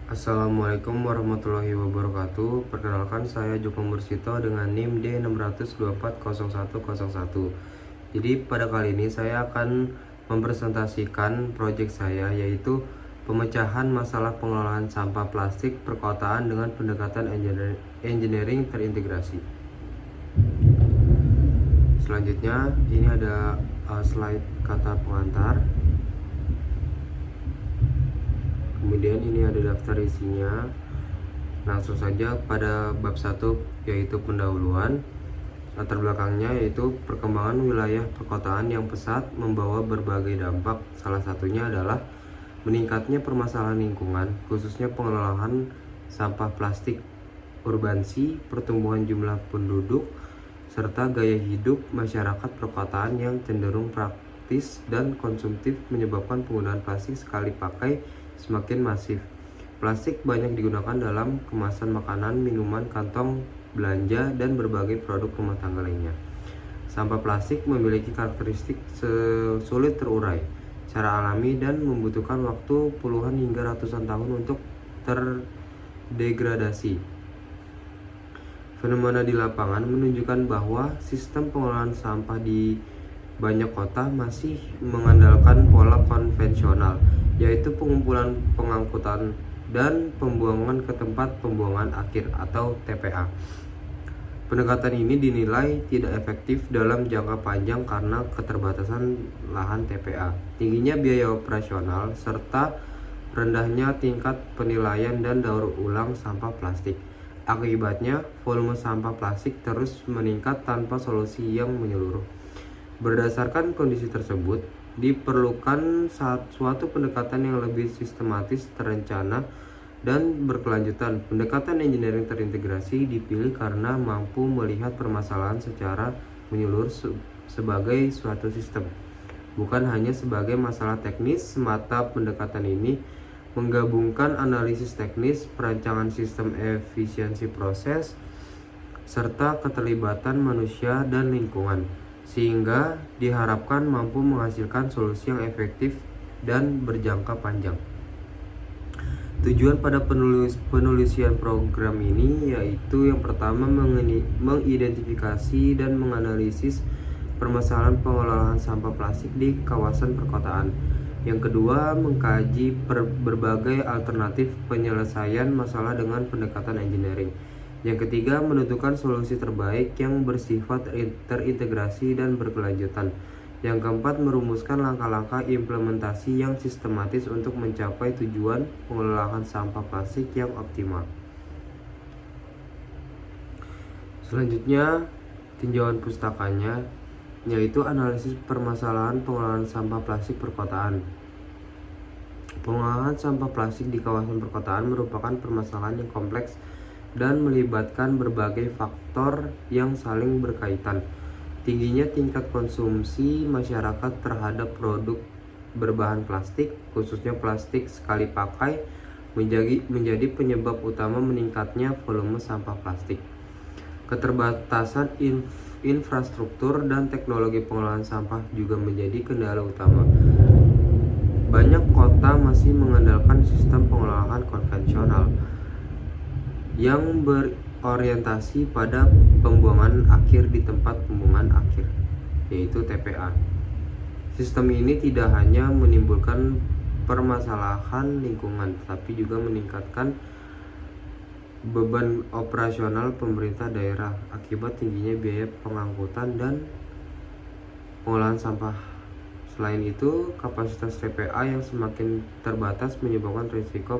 Assalamualaikum warahmatullahi wabarakatuh. Perkenalkan, saya Joko Mursito dengan NIM D6240101. Jadi pada kali ini saya akan mempresentasikan proyek saya, yaitu pemecahan masalah pengelolaan sampah plastik perkotaan dengan pendekatan engineering terintegrasi. Selanjutnya ini ada slide kata pengantar. Kemudian ini ada daftar isinya. Langsung saja pada bab 1, yaitu pendahuluan. Latar belakangnya yaitu perkembangan wilayah perkotaan yang pesat membawa berbagai dampak. Salah satunya adalah meningkatnya permasalahan lingkungan, khususnya pengelolaan sampah plastik, urbansi, pertumbuhan jumlah penduduk, serta gaya hidup masyarakat perkotaan yang cenderung praktis dan konsumtif menyebabkan penggunaan plastik sekali pakai semakin masif. Plastik banyak digunakan dalam kemasan makanan, minuman, kantong belanja, dan berbagai produk rumah tangga lainnya. Sampah plastik memiliki karakteristik sulit terurai secara alami dan membutuhkan waktu puluhan hingga ratusan tahun untuk terdegradasi. Fenomena di lapangan menunjukkan bahwa sistem pengelolaan sampah di banyak kota masih mengandalkan pola konvensional, yaitu pengumpulan, pengangkutan, dan pembuangan ke tempat pembuangan akhir atau TPA. Pendekatan ini dinilai tidak efektif dalam jangka panjang karena keterbatasan lahan TPA, tingginya biaya operasional, serta rendahnya tingkat penilaian dan daur ulang sampah plastik. Akibatnya, volume sampah plastik terus meningkat tanpa solusi yang menyeluruh. Berdasarkan kondisi tersebut, diperlukan suatu pendekatan yang lebih sistematis, terencana, dan berkelanjutan. Pendekatan engineering terintegrasi dipilih karena mampu melihat permasalahan secara menyeluruh sebagai suatu sistem, bukan hanya sebagai masalah teknis semata. Pendekatan ini menggabungkan analisis teknis, perancangan sistem, efisiensi proses, serta keterlibatan manusia dan lingkungan, sehingga diharapkan mampu menghasilkan solusi yang efektif dan berjangka panjang. Tujuan pada penulisan program ini yaitu yang pertama mengidentifikasi dan menganalisis permasalahan pengelolaan sampah plastik di kawasan perkotaan. Yang kedua, mengkaji berbagai alternatif penyelesaian masalah dengan pendekatan engineering. Yang ketiga, menentukan solusi terbaik yang bersifat terintegrasi dan berkelanjutan. Yang keempat, merumuskan langkah-langkah implementasi yang sistematis untuk mencapai tujuan pengelolaan sampah plastik yang optimal. Selanjutnya, tinjauan pustakanya yaitu analisis permasalahan pengelolaan sampah plastik perkotaan. Pengelolaan sampah plastik di kawasan perkotaan merupakan permasalahan yang kompleks dan melibatkan berbagai faktor yang saling berkaitan. Tingginya tingkat konsumsi masyarakat terhadap produk berbahan plastik, khususnya plastik sekali pakai, menjadi penyebab utama meningkatnya volume sampah plastik. Keterbatasan infrastruktur dan teknologi pengelolaan sampah juga menjadi kendala utama. Banyak kota masih mengandalkan sistem pengelolaan konvensional yang berorientasi pada pembuangan akhir di tempat pembuangan akhir, yaitu TPA. Sistem ini tidak hanya menimbulkan permasalahan lingkungan, tetapi juga meningkatkan beban operasional pemerintah daerah akibat tingginya biaya pengangkutan dan pengolahan sampah. Selain itu, kapasitas TPA yang semakin terbatas menyebabkan risiko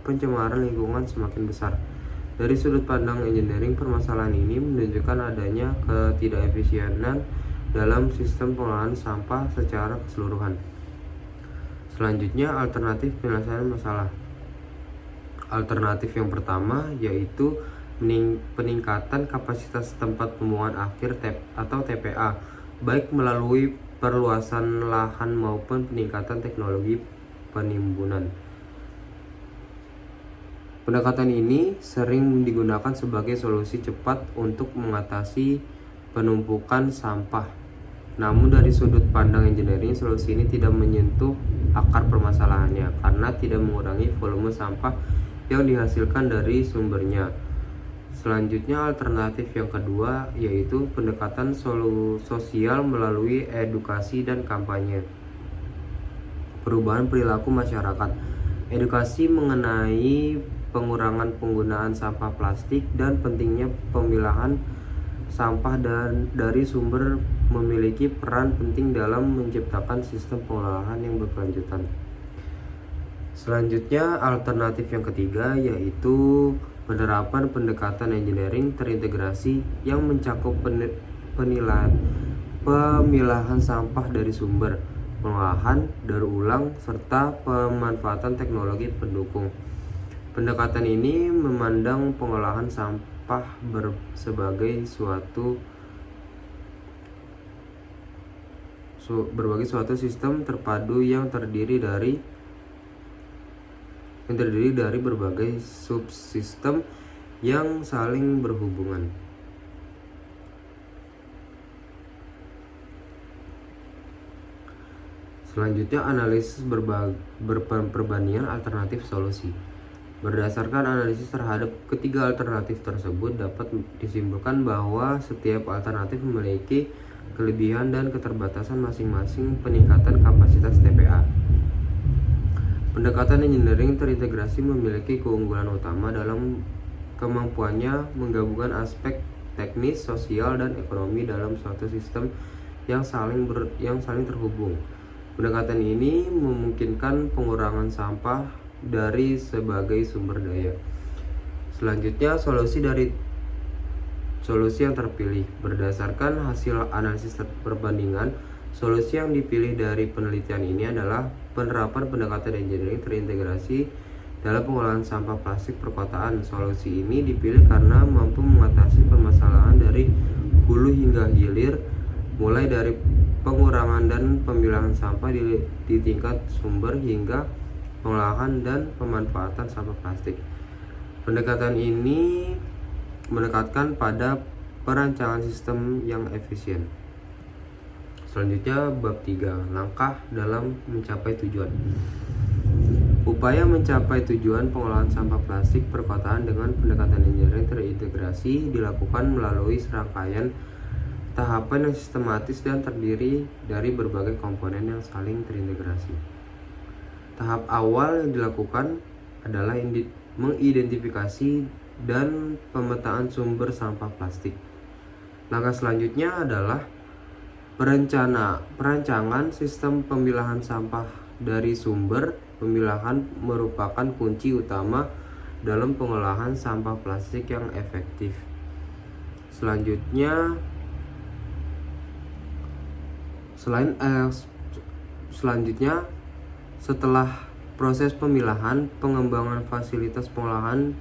pencemaran lingkungan semakin besar. Dari sudut pandang engineering, permasalahan ini menunjukkan adanya ketidakefisienan dalam sistem pengelolaan sampah secara keseluruhan. Selanjutnya, alternatif penyelesaian masalah. Alternatif yang pertama yaitu peningkatan kapasitas tempat pembuangan akhir atau TPA, baik melalui perluasan lahan maupun peningkatan teknologi penimbunan. Pendekatan ini sering digunakan sebagai solusi cepat untuk mengatasi penumpukan sampah Namun dari sudut pandang engineering, solusi ini tidak menyentuh akar permasalahannya karena tidak mengurangi volume sampah yang dihasilkan dari sumbernya. Selanjutnya, alternatif yang kedua yaitu pendekatan sosial melalui edukasi dan kampanye. Perubahan perilaku masyarakat. Edukasi mengenai pengurangan penggunaan sampah plastik dan pentingnya pemilahan sampah dari sumber memiliki peran penting dalam menciptakan sistem pengolahan yang berkelanjutan. Selanjutnya, alternatif yang ketiga yaitu penerapan pendekatan engineering terintegrasi yang mencakup pemilahan sampah dari sumber, pengolahan, daur ulang, serta pemanfaatan teknologi pendukung. Pendekatan ini memandang pengolahan sampah sebagai suatu sistem terpadu yang terdiri dari berbagai subsistem yang saling berhubungan. Selanjutnya, analisis perbandingan alternatif solusi. Berdasarkan analisis terhadap ketiga alternatif tersebut, dapat disimpulkan bahwa setiap alternatif memiliki kelebihan dan keterbatasan masing-masing peningkatan kapasitas TPA. Pendekatan engineering terintegrasi memiliki keunggulan utama dalam kemampuannya menggabungkan aspek teknis, sosial, dan ekonomi dalam suatu sistem yang saling terhubung. Pendekatan ini memungkinkan pengurangan sampah dari sebagai sumber daya. Selanjutnya, solusi yang terpilih berdasarkan hasil analisis perbandingan. Solusi yang dipilih dari penelitian ini adalah penerapan pendekatan engineering terintegrasi dalam pengolahan sampah plastik perkotaan. Solusi ini dipilih karena mampu mengatasi permasalahan dari hulu hingga hilir, mulai dari pengurangan dan pemilahan sampah di tingkat sumber hingga pengolahan dan pemanfaatan sampah plastik. Pendekatan ini menekatkan pada perancangan sistem yang efisien. Selanjutnya, bab 3, langkah dalam mencapai tujuan. Upaya mencapai tujuan pengolahan sampah plastik perkotaan dengan pendekatan engineering terintegrasi dilakukan melalui serangkaian tahapan yang sistematis dan terdiri dari berbagai komponen yang saling terintegrasi. Tahap awal yang dilakukan adalah mengidentifikasi dan pemetaan sumber sampah plastik. Langkah selanjutnya adalah perancangan sistem pemilahan sampah dari sumber. Pemilahan merupakan kunci utama dalam pengolahan sampah plastik yang efektif. Selanjutnya, setelah proses pemilahan, pengembangan fasilitas pengolahan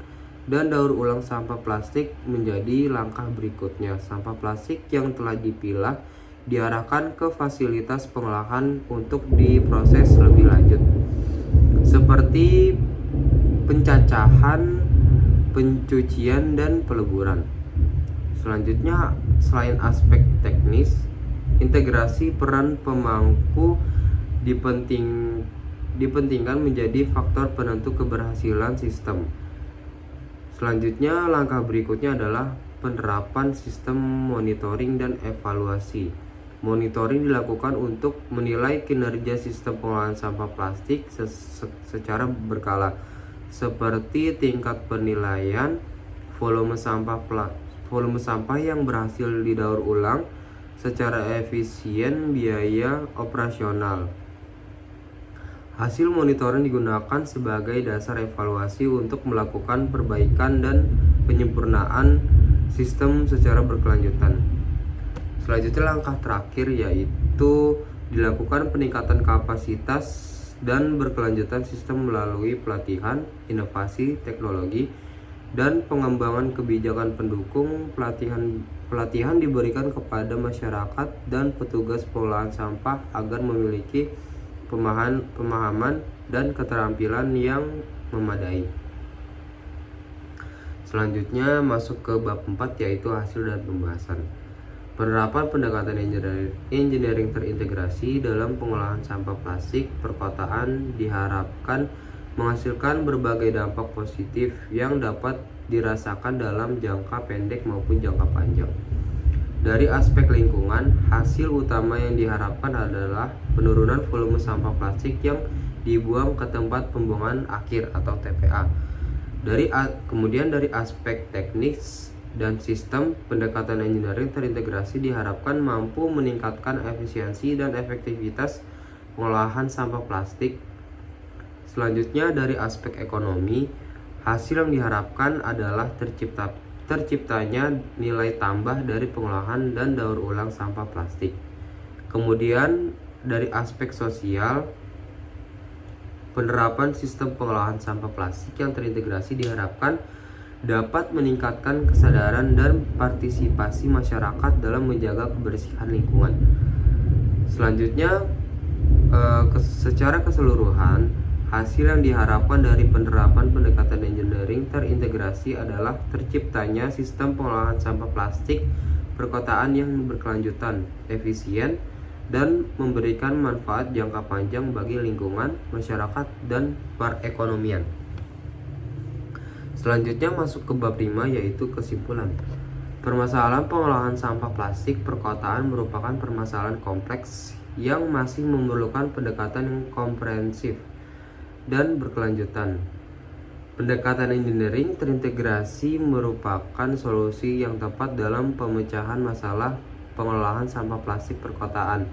dan daur ulang sampah plastik menjadi langkah berikutnya. Sampah plastik yang telah dipilah diarahkan ke fasilitas pengolahan untuk diproses lebih lanjut, seperti pencacahan, pencucian, dan peleburan. Selanjutnya, selain aspek teknis, integrasi peran pemangku dipentingkan menjadi faktor penentu keberhasilan sistem. Selanjutnya, langkah berikutnya adalah penerapan sistem monitoring dan evaluasi. Monitoring dilakukan untuk menilai kinerja sistem pengolahan sampah plastik secara berkala, seperti tingkat penilaian volume sampah yang berhasil didaur ulang secara efisien, biaya operasional. Hasil monitoring digunakan sebagai dasar evaluasi untuk melakukan perbaikan dan penyempurnaan sistem secara berkelanjutan. Selanjutnya, langkah terakhir yaitu dilakukan peningkatan kapasitas dan berkelanjutan sistem melalui pelatihan, inovasi teknologi, dan pengembangan kebijakan pendukung. Pelatihan diberikan kepada masyarakat dan petugas pengolahan sampah agar memiliki pemahaman dan keterampilan yang memadai. Selanjutnya, masuk ke bab 4 yaitu hasil dan pembahasan. Penerapan pendekatan engineering terintegrasi dalam pengolahan sampah plastik perkotaan diharapkan menghasilkan berbagai dampak positif yang dapat dirasakan dalam jangka pendek maupun jangka panjang. Dari aspek lingkungan, hasil utama yang diharapkan adalah penurunan volume sampah plastik yang dibuang ke tempat pembuangan akhir atau TPA. Kemudian dari aspek teknis dan sistem, pendekatan engineering terintegrasi diharapkan mampu meningkatkan efisiensi dan efektivitas pengolahan sampah plastik. Selanjutnya dari aspek ekonomi, hasil yang diharapkan adalah terciptanya nilai tambah dari pengolahan dan daur ulang sampah plastik. Kemudian dari aspek sosial, penerapan sistem pengolahan sampah plastik yang terintegrasi diharapkan dapat meningkatkan kesadaran dan partisipasi masyarakat dalam menjaga kebersihan lingkungan. Selanjutnya, secara keseluruhan, hasil yang diharapkan dari penerapan pendekatan engineering terintegrasi adalah terciptanya sistem pengolahan sampah plastik perkotaan yang berkelanjutan, efisien, dan memberikan manfaat jangka panjang bagi lingkungan, masyarakat, dan perekonomian. Selanjutnya masuk ke bab 5, yaitu kesimpulan. Permasalahan pengolahan sampah plastik perkotaan merupakan permasalahan kompleks yang masih memerlukan pendekatan yang komprehensif dan berkelanjutan. Pendekatan engineering terintegrasi merupakan solusi yang tepat dalam pemecahan masalah pengolahan sampah plastik perkotaan.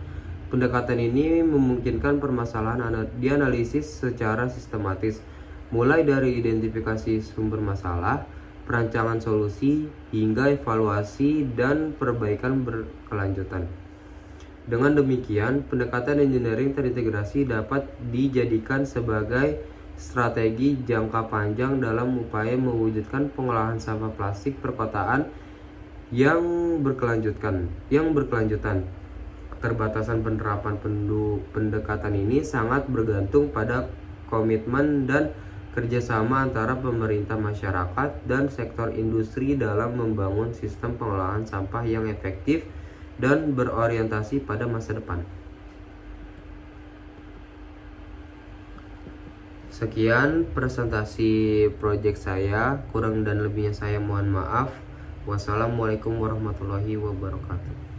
Pendekatan ini memungkinkan permasalahan dianalisis secara sistematis, mulai dari identifikasi sumber masalah, perancangan solusi, hingga evaluasi dan perbaikan berkelanjutan. Dengan demikian, pendekatan engineering terintegrasi dapat dijadikan sebagai strategi jangka panjang dalam upaya mewujudkan pengolahan sampah plastik perkotaan yang berkelanjutan. Keterbatasan penerapan pendekatan ini sangat bergantung pada komitmen dan kerjasama antara pemerintah, masyarakat, dan sektor industri dalam membangun sistem pengolahan sampah yang efektif dan berorientasi pada masa depan. Sekian presentasi proyek saya, kurang dan lebihnya saya mohon maaf. Wassalamualaikum warahmatullahi wabarakatuh.